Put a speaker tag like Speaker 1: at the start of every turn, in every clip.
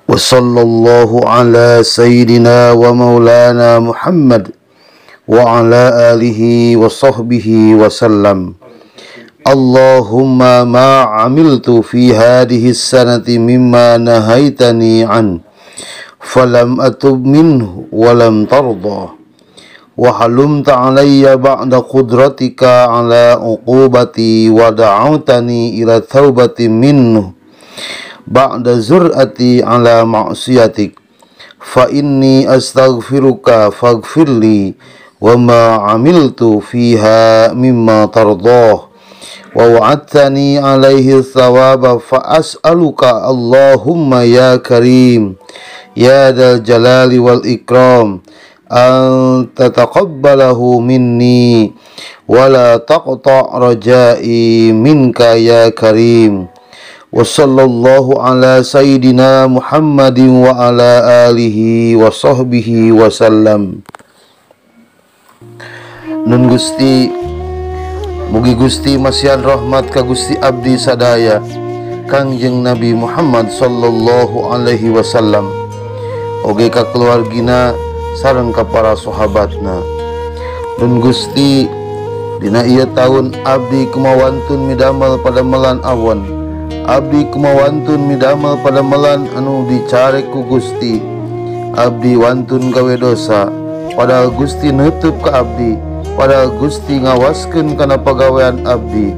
Speaker 1: Wa sallallahu ala sayyidina wa maulana Muhammad wa ala alihi wa sahbihi wa sallam. Allahumma ma amiltu fi hadhihi sanati mimma nahaitani an falam atub minhu wa lam tarda wa halumta alayya ba'da qudratika ala uqubati wa da'awtani ila taubati minhu ba'da zur'ati ala ma'siyatik fa inni astaghfiruka faghfirli wa ma amiltu fiha mimma tardah wa wa'adtani alaihi thawaba fa as'aluka Allahumma ya karim ya dal jalali wal ikram an tataqabbalahu minni wa la taqta' rajai minka ya karim. Wa sallallahu ala sayyidina Muhammadin wa ala alihi wa sahbihi wa sallam. Nun Gusti, mugi Gusti masihan rahmat ka Gusti abdi sadaya Kangjeng Nabi Muhammad sallallahu alaihi wasallam, oge ka keluargina sareng ka para sahabatna. Nun Gusti, dina ieu taun abdi kumawantun midamel pada melan awan. Abdi kumawantun midamel pada melan anu dicarek ku Gusti. Abdi wantun gawe dosa, padahal Gusti nutup ka abdi, padahal Gusti ngawaskeun kana pagawean abdi.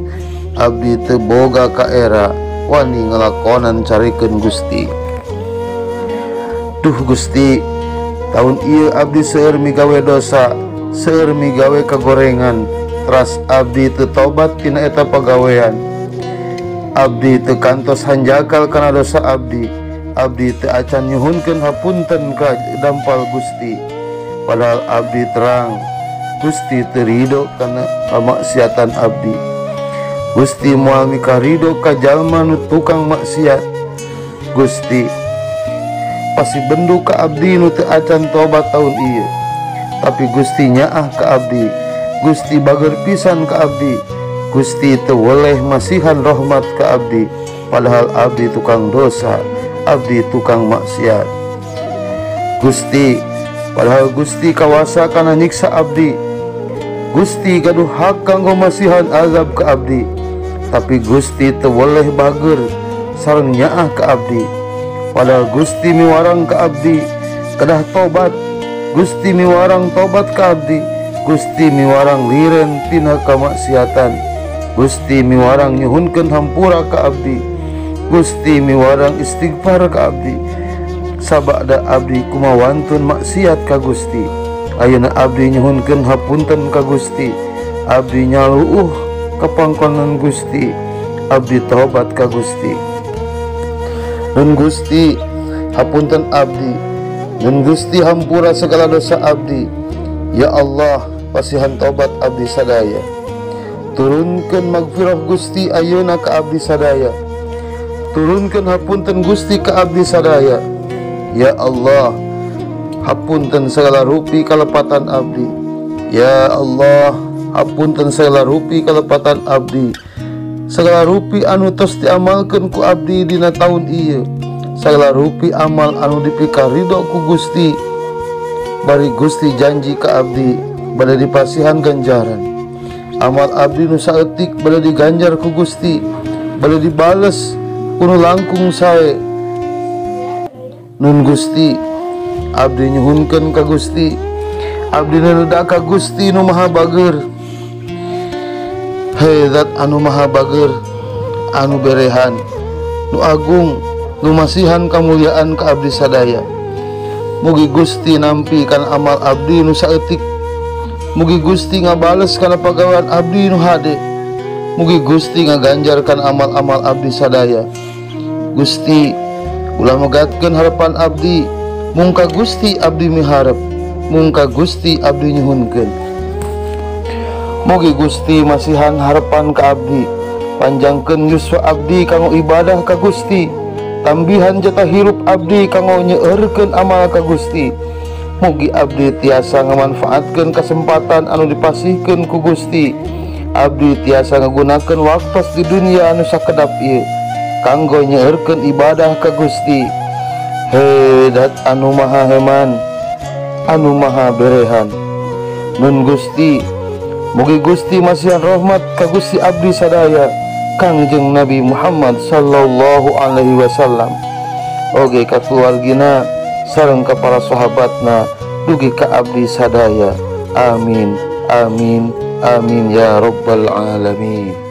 Speaker 1: Abdi teu boga ka era wani ngalakonan carikeun Gusti. Duh Gusti, taun ieu abdi seueur migawe dosa, seueur migawe kagorengan, teras abdi teu tobat tina eta pagawean. Abdi teu kantos hanjakal kana dosa abdi. Abdi teu acan nyuhunkeun hapunten ka dampal Gusti, padahal abdi terang Gusti teu ridho kana kamaksiatan abdi. Gusti moal mika ridho ka jalma nu tukang maksiat. Gusti pasti bendu ka abdi nu teu acan tobat taun ieu, tapi Gusti nyaah ka abdi. Gusti bager pisan ka abdi. Gusti teu weleh masihan rahmat ka abdi, padahal abdi tukang dosa, abdi tukang maksiat. Gusti, padahal Gusti kawasa kana nyiksa abdi. Gusti gaduh hak kanggo masihan azab ka abdi, tapi Gusti teu weleh bager sareng nyaah ka abdi, padahal Gusti miwarang ka abdi kedah tobat. Gusti miwarang tobat ka abdi. Gusti miwarang liren tina kamaksiatan. Gusti miwarang nyuhunkeun hampura ka abdi. Gusti miwarang istighfar ka abdi. Sabada abdi kumawantun maksiat ka Gusti, ayeuna abdi nyuhunkeun hapunten ka Gusti. Abdi nyaluuh ka pangkonan Gusti. Abdi tobat ka Gusti. Nun Gusti hapunten abdi. Nun Gusti hampura segala dosa abdi. Ya Allah, pasihan tobat abdi sadaya. Turunkeun magfirah Gusti ayeuna ka abdi sadaya. Turunkeun hapunten Gusti ka abdi sadaya. Ya Allah, hapunten segala rupi kalepatan abdi. Ya Allah, hapunten segala rupi kalepatan abdi. Segala rupi anu tos diamalkeun ku abdi dina taun ieu, segala rupi amal anu dipikaridho ku Gusti, bari Gusti janji ka abdi bade dipasihan ganjaran. Amal abdi nu saeutik bade diganjar ku Gusti, bade dibales kuno langkung sae. Nun Gusti, abdi nyuhunkeun ka Gusti, abdi neuda ka Gusti nu maha bager. Hei zat anu maha bager, anu berehan, nu agung, nu masihan kamuliaan ka abdi sadaya. Mugi Gusti nampi kana amal abdi nu saeutik. Mugi Gusti ngabales kana pagawean abdi nu hade. Mugi Gusti ngaganjar kana amal-amal abdi sadaya. Gusti, ulah megatkeun harapan abdi, mung ka Gusti abdi miharep, mung ka Gusti abdi nyuhunkeun. Mugi Gusti masihan harapan ka abdi, panjangkeun yuswa abdi kanggo ibadah ka Gusti, tambihan jatah hirup abdi kanggo nyeueurkeun amal ka Gusti. Mugi abdi tiasa ngamanfaatkeun kesempatan anu dipasihkeun ku Gusti. Abdi tiasa ngagunakeun waktos di dunia anu sakedap ieu kanggo nyeueurkeun ibadah ka Gusti. Hedat anu maha heman, anu maha berehan. Nun Gusti, mugi Gusti masihan rahmat ka Gusti abdi sadaya Kangjeng Nabi Muhammad sallallahu alaihi wasallam, oge ka keluargina sareng ka para sahabatna dugi ka abdi sadaya. Amin amin amin ya rabbal alamin.